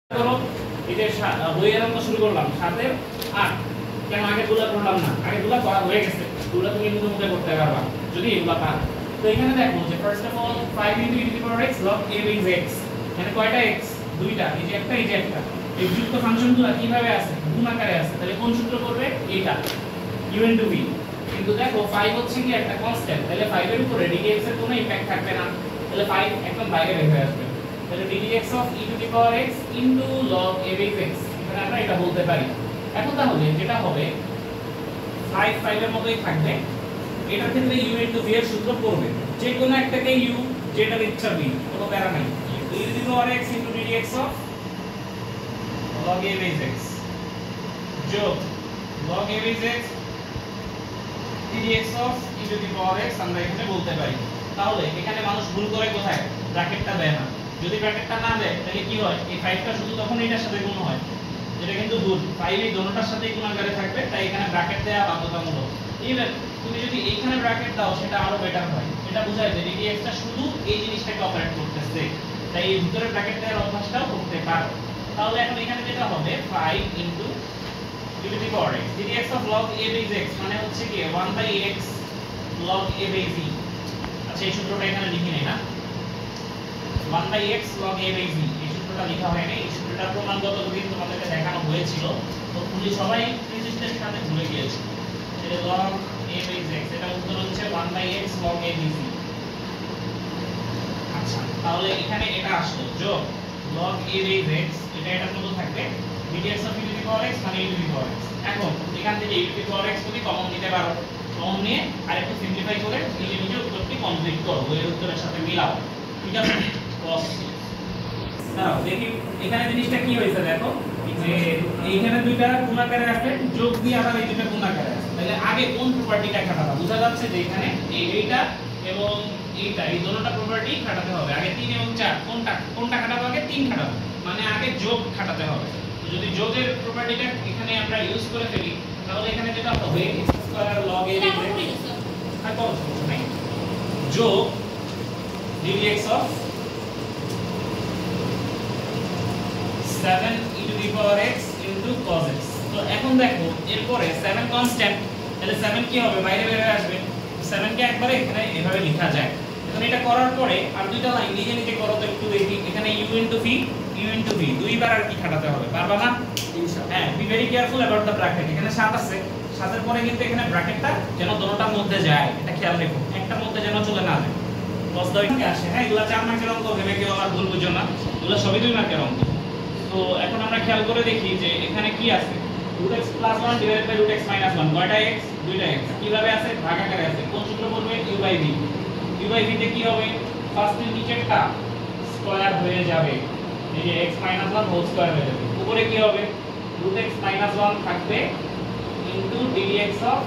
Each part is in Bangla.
করো এই যে বইয়ের অঙ্ক শুরু করলাম 7 এর 8 কেন আগেগুলো করলাম না, আগেগুলো করা হয়ে গেছে, এগুলো তুমি মুখে করতে পারবা যদি এগুলো পারো। তো এখানে দেখো যে first of all 5 * e⁻x log a base x, এখানে কয়টা x? দুইটা, এই যে একটা এই যে একটা। এই যুক্ত ফাংশনগুলো কিভাবে আছে? গুণ আকারে আছে। তাহলে কোন সূত্র করবে? এটা u * v। কিন্তু দেখো 5 হচ্ছে কি একটা কনস্ট্যান্ট, তাহলে 5 এর উপরে dx এর কোনো ইমপ্যাক্ট থাকবে না, তাহলে 5 একদম বাইরে বের হয়ে আসবে। তাহলে dx of e⁻x into log a base x, এখানে আমরা এটা বলতে পারি। এখন তাহলে যেটা হবে 5 এর মতোই থাকবে, এটার ক্ষেত্রে u * v এর সূত্র পড়বে, যে কোনো একটাকে u, যেটার ইচ্ছা v, কোনো প্যারা নাই। e⁻x into dx of log a base x যোগ log a base x dx of e⁻x আমরা এখানে বলতে পারি। তাহলে এখানে মানুষ ভুল করে কোথায়? ব্র্যাকেটটা দেয় না। যদি ব্র্যাকেটটা না দেয় তাহলে কি হয়? এই 5টা শুধু তখন এটার সাথে গুণ হয়, যেটা কিন্তু ভুল। 5 এই দোনোটার সাথেই গুণ আকারে থাকবে, তাই এখানে ব্র্যাকেট দেয়া বাধ্যতামূলক। ইভেন তুমি যদি এইখানে ব্র্যাকেট দাও সেটা আরো বেটার হয়, এটা বোঝায় যে dx টা শুধু এই জিনিসটাকে অপারেট করতেছে, তাই এই ভিতরে ব্র্যাকেট দেওয়ার অভ্যাসটাও করতে পারো। তাহলে এখন এখানে যেটা হবে 5 e⁻x dx of log a base x মানে হচ্ছে কি 1/x log a base e। আচ্ছা এই সূত্রটা এখানে লিখি নাই না, 1/x log a base e, এই সূত্রটা লেখা হয় নাই। এই সূত্রটা প্রমাণগত দিন তোমাদেরকে দেখানো হয়েছিল, তো পুলিশ সবাই ফিজিক্সের সাথে ভুলে গিয়েছে। এটা log a base x, এটা উত্তর হচ্ছে 1/x log a base e। আচ্ছা তাহলে এখানে এটা আসলো যোগ log a base x, এটা এটার মতো থাকবে dx of e⁻x মানে e⁻x। এখন এখান থেকে e⁻x তুমি কমন নিতে পারো, কমন নিয়ে আরেকটু সিম্পলিফাই করে নিজে নিজে উত্তরটি কমপ্লিট করো, এর উত্তরের সাথে মিলাও, ঠিক আছে? cos নাও দেখি এখানে জিনিসটা কি হয়েছে, দেখো যে এইখানে দুইটা গুণ আকারে আছে, যোগ দিয়ে আবার এই দুইটা গুণ আকারে আছে। তাহলে আগে কোন প্রপার্টিটা খাটাবো? বোঝা যাচ্ছে যে এখানে এইটা এবং এইটা, এই দুটোটা প্রপার্টি খাটাতে হবে। আগে 3 এবং 4 কোনটা খাটাবো? আগে 3 খাটাবো, মানে আগে যোগ খাটাতে হবে। তো যদি যোগের প্রপার্টিটা এখানে আমরা ইউজ করে ফেলি তাহলে এখানে যেটা হবে x² log a আর কত নাই যোগ dx of 7 e⁻x into cos x। তো এখন দেখো এরপরে 7 কনস্ট্যান্ট, তাহলে 7 কি হবে? বাইরে বের হয়ে আসবে। 7 কে একবারে এখানে এভাবে লেখা যায়। এখন এটা করার পরে আর দুইটা লাইন নিজে নিজে করো তো একটু দেখি। এখানে u * v দুইবার আর কি খাটাতে হবে, পারবা না? ইনশাআল্লাহ। হ্যাঁ, be very careful about the bracket. এখানে 7 আছে, 7 এর পরে কিন্তু এখানে ব্র্যাকেটটা যেন দুটোটার মধ্যে যায়, এটা খেয়াল রেখো, একটার মধ্যে যেন চলে না যায়। cos দইকে আসে, হ্যাঁ এগুলা 4 মার্কের অঙ্ক, ভেবে কেউ আর ভুল বুঝো না, এগুলা সবই 2 মার্কের অঙ্ক। তো এখন আমরা খেয়াল করে দেখি যে এখানে কি আছে, √x + 1 / √x - 1, কয়টা x? দুইটা x। কিভাবে আছে? ভাগ আকারে আছে। কোন সূত্র বলবে? u/v। u/v তে কি হবে? ফার্স্ট এর নিচেরটা স্কয়ার হয়ে যাবে, এই যে x - 1 হোল স্কয়ার হয়ে যাবে। উপরে কি হবে? √x - 1 থাকবে ইনটু dx of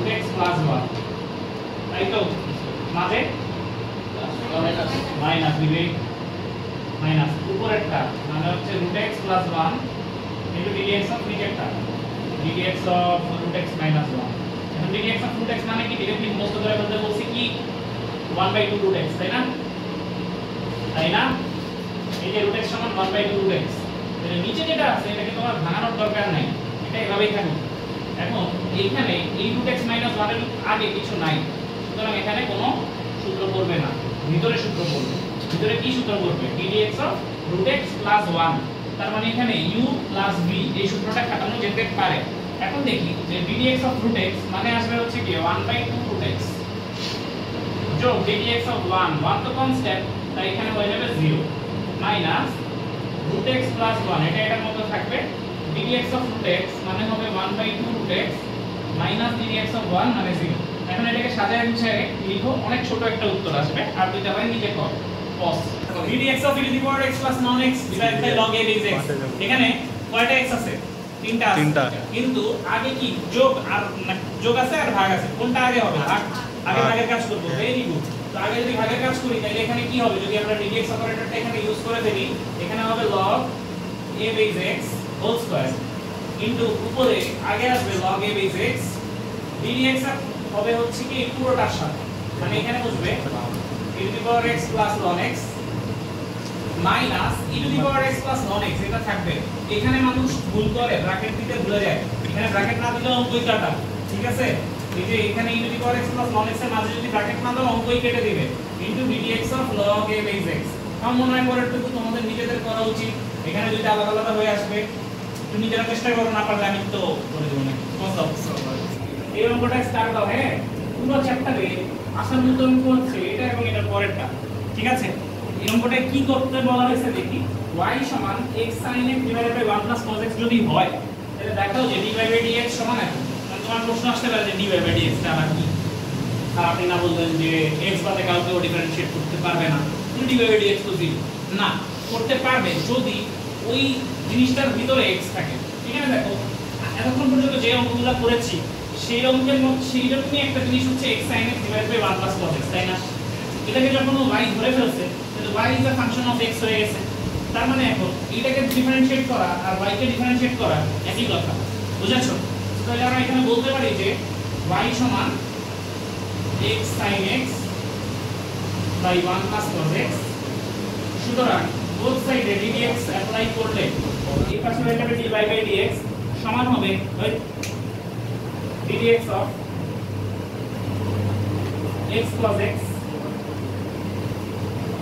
√x + 1, তাই তো? মাঝে মাইনাস দিবে, মাইনাস উপরেরটা মানে হচ্ছে √x + 1 ইনটু dx of নিচেরটা dx of √x - 1। এখন dx of √x মানে কি? ডিরেক্টলি মুখস্থ করে বলতে বলছি কি 1/2 √x, তাই না? তাই না? এই যে √x = 1/2 √x, তাহলে নিচে যেটা আছে এটাকে তোমার ভাঙানোর দরকার নাই, এটা এভাবেই থাকুক। এখন এইখানে এই √x - 1 এর আগে কিছু নাই, সুতরাং এখানে কোনো সূত্র পড়বে না, ভিতরে সূত্র পড়বে। ভিতরে কি সূত্র পড়বে? dx of √x + 1, তার মানে এখানে u + v, এই সূত্রটা খাটানো যেতে পারে। এখন দেখি যে dx of √x মানে আসবে হচ্ছে কি 1/2 √x যোগ dx of 1 তো কনস্ট্যান্ট, তাই এখানে হয়ে যাবে 0 মাইনাস √x + 1, এটা এটার মতো থাকবে। dx of √x মানে হবে 1/2 √x মাইনাস dx of 1 মানে 0। এখন এটাকে সাজায় গুছিয়ে লিখো, অনেক ছোট একটা উত্তর আসবে। আর দুইটা হয় নিজে কর, cos dx of e⁻x + non-x / log a base x। এখানে কয়টা x আছে? তিনটা আছে, কিন্তু আগে কি যোগ আর যোগ আছে আর ভাগ আছে, কোনটা আগে হবে? ভাগ। আগে ভাগের কাজ করব, ভেরি গুড। তো আগে যদি ভাগের কাজ করি তাহলে এখানে কি হবে? যদি আমরা dx অপারেটরটা এখানে ইউজ করে দেই, এখানে হবে log a base x whole square into উপরে আগে আসবে log a base x, dx হবে হচ্ছে কি পুরোটার সাথে, মানে এখানে বসবে e⁻x + ln x minus e to the power x plus non x এটা থাকবে। এখানে মানুষ ভুল করে ব্র্যাকেট দিতে ভুলে যায়, এখানে ব্র্যাকেট না দিলে অঙ্কই কাটা, ঠিক আছে? এই যে এখানে e to the power x plus non x এর মাঝে যদি ব্র্যাকেট না দাও অঙ্কই কেটে দিবে, into ddx of log a base x। আমার মনে হয় পরেরটুকু তোমাদের নিজেদের করা উচিত, এখানে যদি আলাদা আলাদা হয়ে আসবে তুমি যারা চেষ্টা করো, না পারলে আমি তো বলে দেবো না। এই অঙ্কটা স্টার্ট দাও। হ্যাঁ, পুরো চ্যাপ্টারে আসার মতো অঙ্ক হচ্ছে এটা এবং এটার পরেরটা, ঠিক আছে? এই অঙ্কটায় কি করতে বলা হয়েছে দেখি, y সমান x sin x divided by 1 plus cos x যদি হয় তাহলে দেখাও যে dy বাই dx সমান এত। মানে তোমার প্রশ্ন আসতে পারে যে dy বাই dx টা আবার কি, আর আপনি না বলবেন যে x বাদে কাউকে ডিফারেন্সিয়েট করতে পারবে না, dy বাই dx তো 0 না, করতে পারবে যদি ওই জিনিসটার ভিতরে x থাকে। এখানে দেখো এতক্ষণ পর্যন্ত যে অঙ্কগুলো করেছি সেই অঙ্কের মধ্যে সেই রকমই একটা জিনিস হচ্ছে x sin x divided by 1 plus cos x, তাই না? এটাকে যখন y ধরে ফেলছে তাহলে y is a function of x হয়ে গেছে। তার মানে এখন এটাকে ডিফারেন্সিয়েট করা আর y কে ডিফারেন্সিয়েট করা একই কথা, বুঝাছো? তাহলে আমরা এখানে বলতে পারি যে y সমান x sin x by 1 plus cos x। সুতরাং both সাইডে ddx অ্যাপ্লাই করলে এই পাশে হয়ে যাবে dy বাই dx সমান হবে ddx of x plus x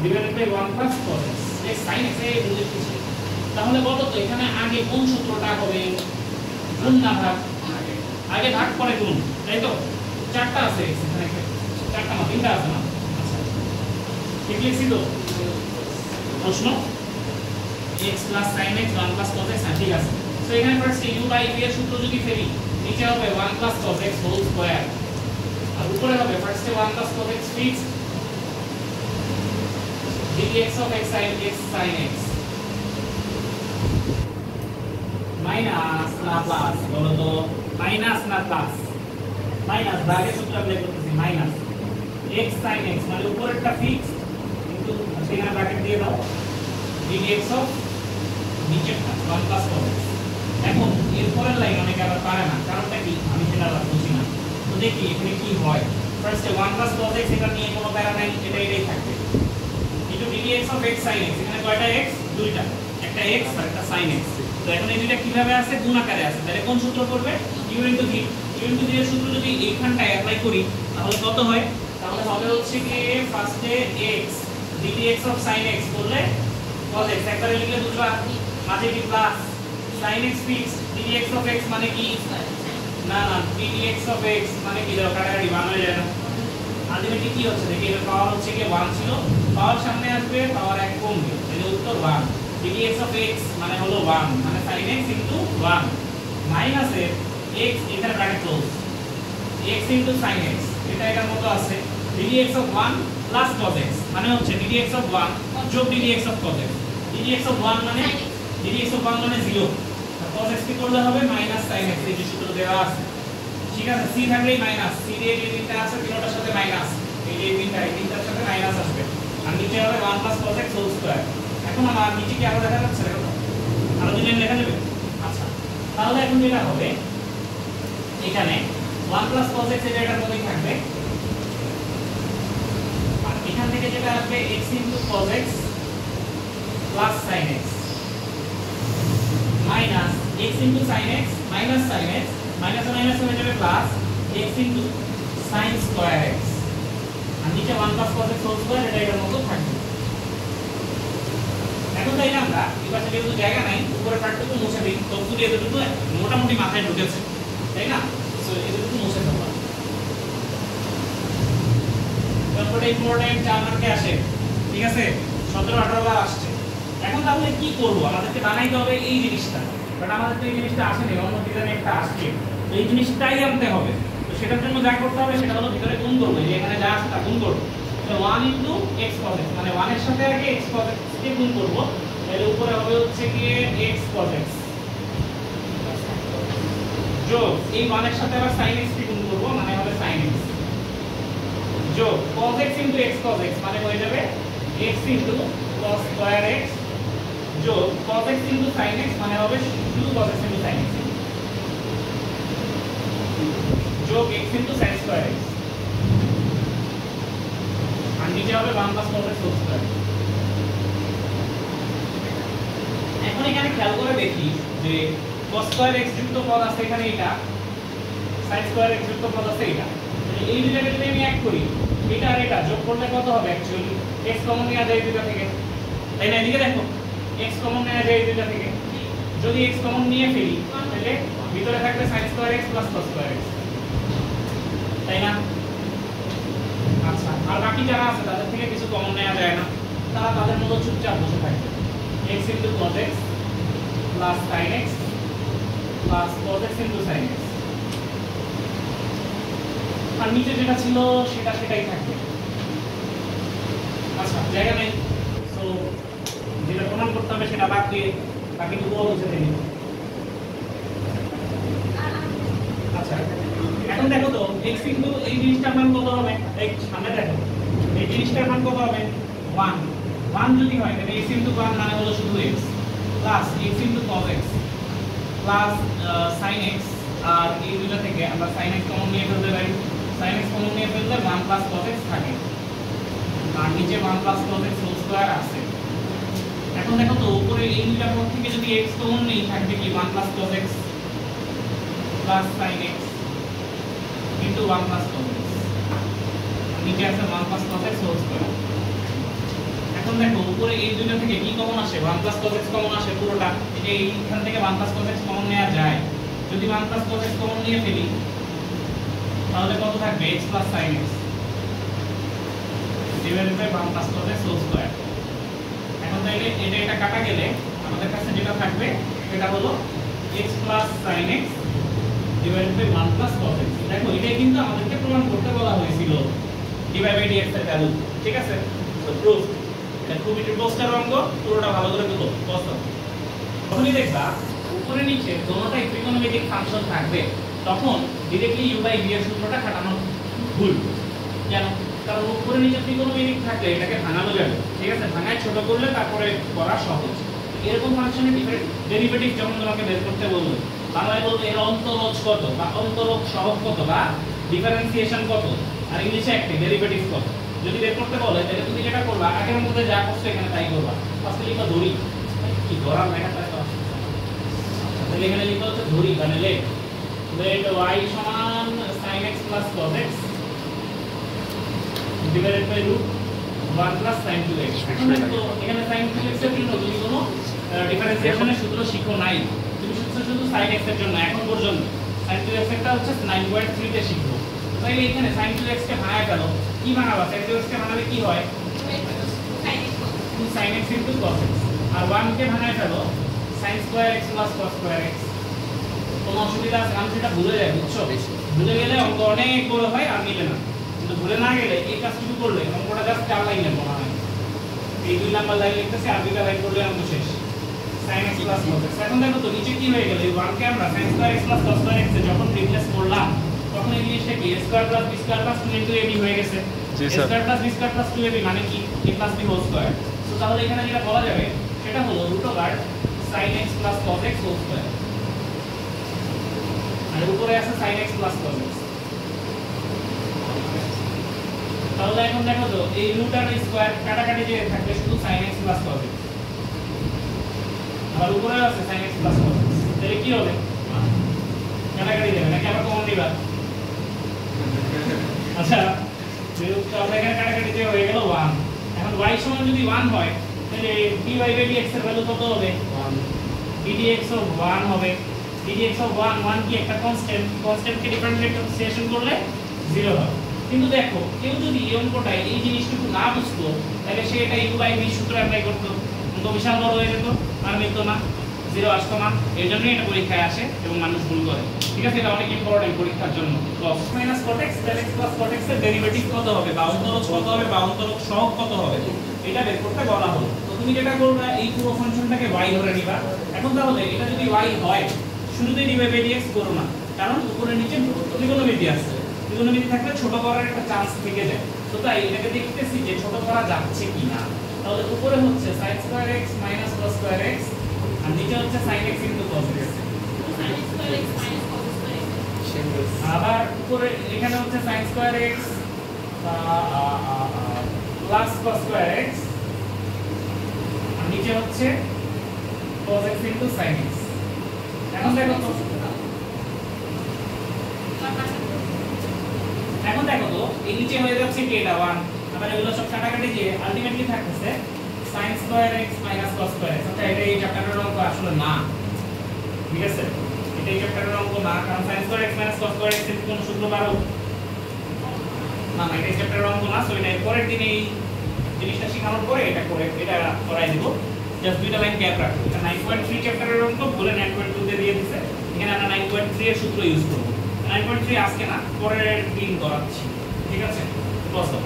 divided by 1 plus cos x x sin x এ বুঝেছি। তাহলে বলো তো এখানে আগে কোন সূত্রটা হবে? গুণ না ভাগ? আগে ভাগ পরে গুণ, তাই তো? চারটা আছে এখানে, চারটা না তিনটা আছে না? আচ্ছা ঠিক লিখছি তো প্রশ্ন x plus sin x 1 plus cos x, ঠিক আছে। সো এখানে ফার্স্ট u বাই v এর সূত্র যদি ফেলি নিচে হবে 1 plus cos x whole square, আর উপরে হবে ফার্স্টে 1 plus cos x fixed dx of x sin x minus না প্লাস, বলো তো মাইনাস না প্লাস? মাইনাস, ভাগের সূত্র অ্যাপ্লাই করতেছি, মাইনাস x sin x মানে উপরেরটা ফিক্সড কিন্তু সেখানে ব্র্যাকেট দিয়ে দাও dx of নিচেরটা 1 plus cos x। এখন এর পরের লাইন অনেকে আবার পারে না, কারণটা কি আমি সেটা আবার বুঝি না। তো দেখি এখানে কি হয়। ফার্স্টে 1 plus cos x এটা নিয়ে কোনো প্যারা নাই, এটাই থাকবে কিন্তু dx of x sin x, এখানে কয়টা x? দুইটা, একটা x আর একটা sin x। তো এখন এই দুইটা কিভাবে আছে? গুণ আকারে আছে। তাহলে কোন সূত্র করবে? u into v। u into v এর সূত্র যদি এইখানটায় অ্যাপ্লাই করি তাহলে কত হয়? তাহলে হবে হচ্ছে কি ফার্স্টে x dx of sin x করলে cos x একবারে লিখলে বুঝবা, মাঝে কি plus sin x fix dx of x মানে কি না না dx of x মানে কি দাও কাটাকাটি 1 হয়ে যায় না? আলটিমেটলি কি হচ্ছে দেখি, এর পাওয়ার হচ্ছে কি 1 ছিল, পাওয়ার সামনে আসবে, পাওয়ার 1 কমবে, তাহলে উত্তর 1। dx of x মানে হলো 1 মানে sin x into 1 মাইনাস এর x এখানে bracket close x into sin x এটা এটার মতো আছে dx of 1 plus cos x মানে হচ্ছে dx of 1 যোগ dx of cos x। dx of 1 মানে dx of 1 মানে 0, আর cos x কি করলে হবে মাইনাস sin x, এই যে সূত্র দেওয়া আছে, ঠিক আছে? c থাকলেই মাইনাস, c দিয়ে যে তিনটা আছে তিনটার সাথে মাইনাস, এই যে তিনটার সাথে মাইনাস আসবে, আর নিচে হবে 1 plus cos x whole square. এখন আমার নিচে কি আরো দেখা যাচ্ছে? দেখো আরো দুই লাইন লেখা যাবে। আচ্ছা তাহলে এখন যেটা হবে এখানে 1 plus cos x এটার মধ্যেই থাকবে, আর এখান থেকে যেটা আসবে x into cos x plus sin x minus x into sin x minus sin x minus minus হয়ে যাবে plus x into sin square x, আর নিচে 1 plus cos x whole square এটা এর মতো থাকবে। এখন তাই না আমরা এই পাশে যেহেতু জায়গা নাই উপরের পার্টটুকু মুছে দিই, তো পুরো এতটুকু মোটামুটি মাথায় ঢুকেছে, তাই না? সো এতটুকু মুছে দেবো। তারপরে ইম্পর্টেন্ট 4 মার্কে আসে, ঠিক আছে? 17-18 বার আসছে। এখন তাহলে কি করব? আমাদেরকে বানাইতে হবে এই জিনিসটা, বাট আমাদের তো এই জিনিসটা আসেনি, অন্য ডিজাইনে একটা আসছে, এই জিনিসটাই আনতে হবে। তো সেটার জন্য যা করতে হবে সেটা হলো ভিতরে গুণ করব, যে এখানে যা আছে তা গুণ করব। তো 1 into x cos x মানে 1 এর সাথে আগে x cos x কে গুণ করব, তাহলে উপরে হবে হচ্ছে কি x cos x যোগ এই 1 এর সাথে আবার sin x কে গুণ করব মানে হবে sin x যোগ cos x into x cos x মানে হয়ে যাবে x into cos square x যোগ cos x into sin x মানে হবে শুধু cos x into sin x যোগ x into sin square x, আর নিচে হবে 1 plus cos x whole square। আমি খেয়াল করে দেখি যে cos স্কয়ার x যুক্ত পদ আছে এখানে এটা, sin স্কয়ার x যুক্ত পদ আছে এটা, এই দুটাকে যদি আমি এক করি এটা আর এটা যোগ করলে কত হবে অ্যাকচুয়ালি x কমন নেওয়া যায় এই দুটো থেকে, তাই না? এদিকে দেখো x কমন নেওয়া যায় এই দুটো থেকে, যদি x কমন নিয়ে ফেলি তাহলে ভিতরে থাকবে sin square x plus cos square x, তাই না? আচ্ছা, আর বাকি যারা আছে তাদের থেকে কিছু কমন নেওয়া যায় না, তারা তাদের মতো চুপচাপ বসে থাকবে। x into cos x plus sin x plus cos x into sin x, আর নিচে যেটা ছিল সেটা সেটাই থাকবে। আচ্ছা, জায়গা নেই, সো যেটা প্রমাণ করতে হবে সেটা বাদ দিয়ে বাকিটুকুও মুছে দিই। আচ্ছা, এখন দেখো তো x into এই জিনিসটার মান কত হবে? এই সামনে দেখো এই জিনিসটার মান কত হবে? 1 1 যদি হয় তাহলে x into 1 মানে হলো শুধু x plus x into cos x plus sin x, আর এই দুটো থেকে আমরা sin x কমন নিয়ে ফেলতে পারি, sin x কমন নিয়ে ফেললে 1 প্লাস cos x থাকে, আর নিচে 1 plus cos x whole square আছে। এখন দেখো তো উপরে এই দুটো পদ থেকে যদি x কমন নেই থাকবে কি 1 plus cos x plus sin x into 1 plus cos x, নিচে আছে 1 plus cos x whole square. এখন দেখো উপরে এই দুটো থেকে কি কমন আসে? 1 plus cos x কমন আসে পুরোটা, এটা এইখান থেকে 1 plus cos x কমন নেওয়া যায়, যদি 1 plus cos x কমন নিয়ে ফেলি তাহলে কত থাকবে? x plus sin x divided by 1 plus cos x whole square. এখন তাইলে এটা কাটা গেলে আমাদের কাছে যেটা থাকবে সেটা হলো x plus sin x divided by 1 plus cos x। দেখো এটাই কিন্তু আমাদেরকে প্রমাণ করতে বলা হয়েছিল dy by dx এর ভ্যালু, ঠিক আছে? তো প্রুফ এটা খুবই পোস্টার অঙ্ক, পুরোটা ভালো করে দেখো কত। যখনই দেখবা উপরে নিচে দোনোটাই ত্রিকোণমিতিক ফাংশন থাকবে তখন डायरेक्टली u by v এর সূত্রটা খাটানো ভুল। কেন? কারণ উপরে নিচে ত্রিকোণমিতিক থাকলে এটাকে ভাঙানো যাবে, ঠিক আছে? ভাঙায় ছোট করলে তারপরে করা সহজ। এরকম ফাংশনের ডেরিভেটিভ যখন তোমাকে বের করতে বলবো বাংলায় বলতে এর অন্তরজ কত বা অন্তরজ সহগ কত বা ডিফারেন্সিয়েশন কত, আর ইংলিশে একটা ডেরিভেটিভ কত যদি বের করতে বলে তাহলে তুমি যেটা করবা আগের মধ্যে যা করছো এখানে তাই করবা। ফার্স্টে লিখবা ধরি, কি ধরা লেখা তাই তো, তাহলে এখানে লিখবা হচ্ছে ধরি মানে লেট y সমান sin x plus cos x divided by root 1 plus sin 2x। এখন তো এখানে sin 2x এর জন্য তুমি কোনো ডিফারেন্সিয়েশনের সূত্র শিখো নাই, তুমি শিখছো শুধু sin x এর জন্য এখন পর্যন্ত। sin 2x একটা হচ্ছে 9.3 তে শিখবো, তাইলে এখানে sin 2x কে ভাঙায় ফেলো। কি ভাঙাবা? sin 2x কে ভাঙালে কি হয়? 2 sin x into cos x, আর 1 কে ভাঙায় ফেলো sin square x plus cos square x। কোনো অসুবিধা আছে? আমি সেটা ভুলে যাই, বুঝছো? ভুলে গেলে অঙ্ক অনেক বড় হয় আর মিলে না, কিন্তু ভুলে না গেলে এই কাজ শুরু করলে অঙ্কটা জাস্ট 4 লাইনে পড়া হয়। এই 2 নাম্বার লাইন লিখতেছি আর 2টা লাইন করলে অঙ্ক শেষ। sin x plus cos x। এখন দেখো তো নিচে কি হয়ে গেল? এই 1 কে আমরা sin square x plus cos square x এ যখন রিপ্লেস করলাম তখন এই জিনিসটা কি a square plus b square plus 2 into ab হয়ে গেছে। a square plus b square plus 2ab মানে কি? a plus b whole square। তো তাহলে এখানে যেটা বলা যাবে সেটা হলো √sin x plus cos x whole square, আর উপরে আছে sin x plus cos x। তাহলে এখন দেখো তো এই রুট আর স্কয়ার কাটাকাটি যে থাকবে শুধু sin x plus cos x, আর উপরে আছে sin x plus cos x, তাহলে কি হবে? কাটাকাটি যাবে নাকি আবার কমন দিবা? আচ্ছা, যেহেতু আমরা এখানে কাটাকাটি যে হয়ে গেল 1, এখন y সমান যদি 1 হয় তাহলে dy by dx এর ভ্যালু কত হবে? 1। ddx of 1 হবে, ddx of 1 কি একটা কনস্ট্যান্ট, কনস্ট্যান্টকে ডিফারেন্সিয়েশন করলে 0 হবে। কিন্তু দেখো কেউ যদি এই অঙ্কটায় এই জিনিসটুকু না বুঝতো তাহলে সে এটা u by v সূত্র অ্যাপ্লাই করতো, অঙ্ক বিশাল বড় হয়ে যেত আর মিলতো না, 0 আসতো না। এর জন্যই এটা পরীক্ষায় আসে এবং মানুষ ভুল করে, ঠিক আছে? এটা অনেক ইম্পর্টেন্ট পরীক্ষার জন্য। cos minus cot x tan x plus cot x এর ডেরিভেটিভ কত হবে বা অন্তরজ কত হবে বা অন্তরজ সহগ কত হবে এটা বের করতে বলা হলো। তো তুমি যেটা করবে এই পুরো ফাংশনটাকে y ধরে নিবা। এখন তাহলে এটা যদি y হয় শুরুতেই dy by dx করো না, কারণ উপরে নিচে ত্রিকোণমিতি আছে, ত্রিকোণমিতি থাকলে ছোট করার একটা চান্স থেকে যায়। তো তাই এটাকে দেখতেছি যে ছোট করা যাচ্ছে কিনা। তাহলে উপরে হচ্ছে sin square x minus cos square x আর নিচে হচ্ছে sin x into cos x। আবার উপরে এখানে হচ্ছে sin square x plus cos square x আর নিচে হচ্ছে cos x into sin x। এখন দেখো তো, এখন দেখো তো এই নিচে হয়ে যাচ্ছে কি এটা 1, আবার এগুলো সব কাটাকাটি যে আলটিমেটলি থাকতেছে sin square x minus cos square x। আচ্ছা এটা এই চ্যাপ্টারের অঙ্ক আসলে না, ঠিক আছে, এটা এই চ্যাপ্টারের অঙ্ক না, কারণ sin square x minus cos square x এর কোনো সূত্র পারো না, না এটা এই চ্যাপ্টারের অঙ্ক না। সো এটা পরের দিন এই জিনিসটা শেখানোর পরে এটা করে এটা করাই দিব, জাস্ট দুইটা লাইন গ্যাপ রাখো। এটা 9.3 চ্যাপ্টারের অঙ্ক বলে 9.2 তে দিয়ে দিয়েছে, এখানে আমরা 9.3 এর সূত্র ইউজ করব। 9.3 আজকে না, পরের দিন করাচ্ছি, ঠিক আছে। বসো।